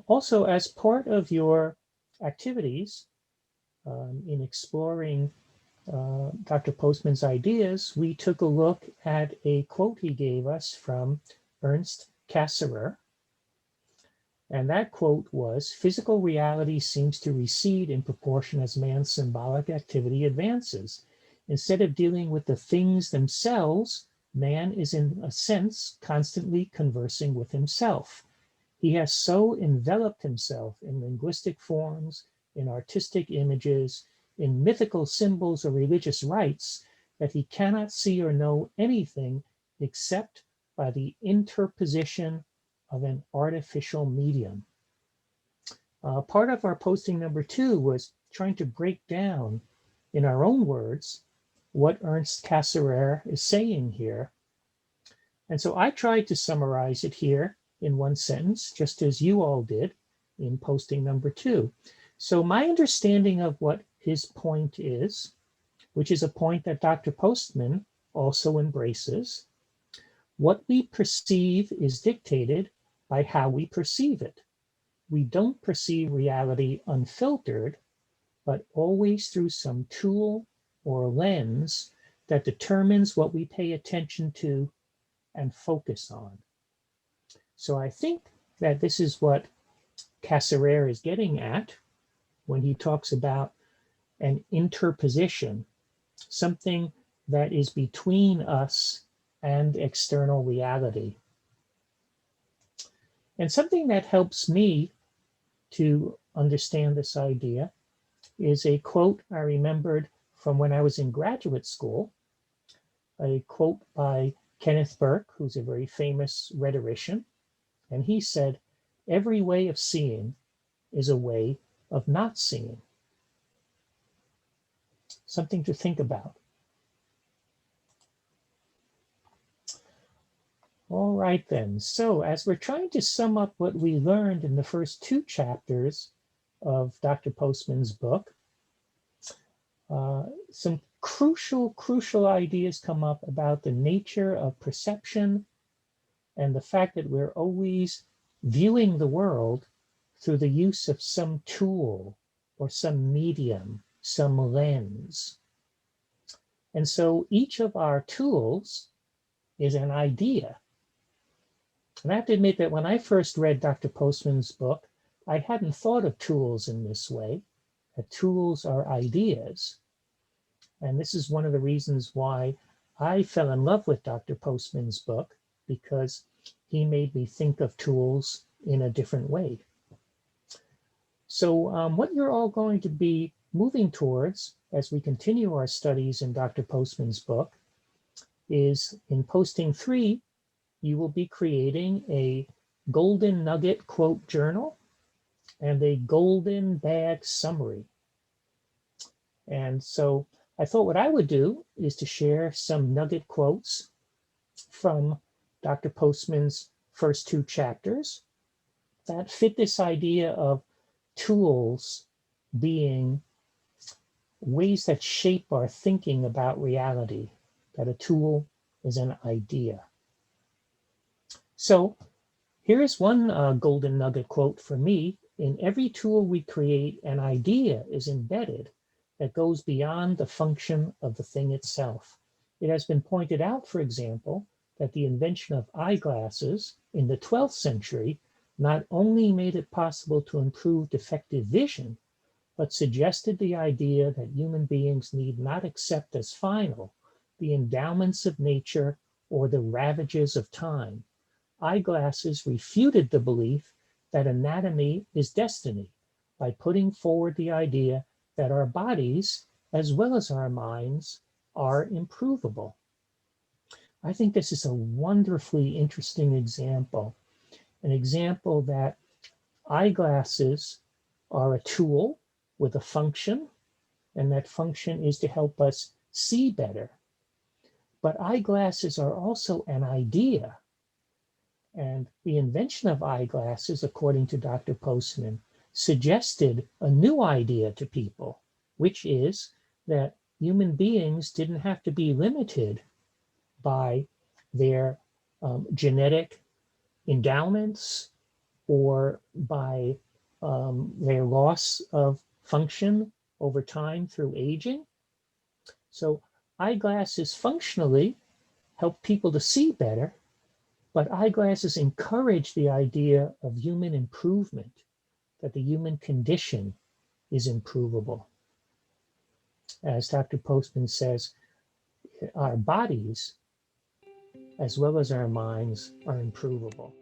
Also, as part of your activities in exploring Dr. Postman's ideas, we took a look at a quote he gave us from Ernst Cassirer. And that quote was, "Physical reality seems to recede in proportion as man's symbolic activity advances. Instead of dealing with the things themselves, man is in a sense constantly conversing with himself. He has so enveloped himself in linguistic forms, in artistic images, in mythical symbols or religious rites, that he cannot see or know anything except by the interposition of an artificial medium." Part of our posting number 2 was trying to break down, in our own words, what Ernst Cassirer is saying here. And so I tried to summarize it here in one sentence, just as you all did in posting number 2. So my understanding of what his point is, which is a point that Dr. Postman also embraces, what we perceive is dictated by how we perceive it. We don't perceive reality unfiltered, but always through some tool or lens that determines what we pay attention to and focus on. So I think that this is what Cassirer is getting at when he talks about an interposition, something that is between us and external reality. And something that helps me to understand this idea is a quote I remembered from when I was in graduate school, a quote by Kenneth Burke, who's a very famous rhetorician. And he said, "Every way of seeing is a way of not seeing." Something to think about. All right then, so as we're trying to sum up what we learned in the first 2 chapters of Dr. Postman's book, some crucial ideas come up about the nature of perception and the fact that we're always viewing the world through the use of some tool or some medium, some lens. And so each of our tools is an idea. And I have to admit that when I first read Dr. Postman's book, I hadn't thought of tools in this way, that tools are ideas. And this is one of the reasons why I fell in love with Dr. Postman's book, because he made me think of tools in a different way. So what you're all going to be moving towards as we continue our studies in Dr. Postman's book is in posting 3, you will be creating a golden nugget quote journal and a golden bag summary. And so I thought what I would do is to share some nugget quotes from Dr. Postman's first 2 chapters that fit this idea of tools being ways that shape our thinking about reality, that a tool is an idea. So here is one golden nugget quote for me. In every tool we create, an idea is embedded that goes beyond the function of the thing itself. It has been pointed out, for example, that the invention of eyeglasses in the 12th century not only made it possible to improve defective vision, but suggested the idea that human beings need not accept as final the endowments of nature or the ravages of time. Eyeglasses refuted the belief that anatomy is destiny by putting forward the idea that our bodies, as well as our minds, are improvable. I think this is a wonderfully interesting example, an example that eyeglasses are a tool with a function, and that function is to help us see better. But eyeglasses are also an idea. And the invention of eyeglasses, according to Dr. Postman, suggested a new idea to people, which is that human beings didn't have to be limited by their genetic endowments or by their loss of function over time through aging. So eyeglasses functionally help people to see better, but eyeglasses encourage the idea of human improvement, that the human condition is improvable. As Dr. Postman says, our bodies, as well as our minds, are improvable.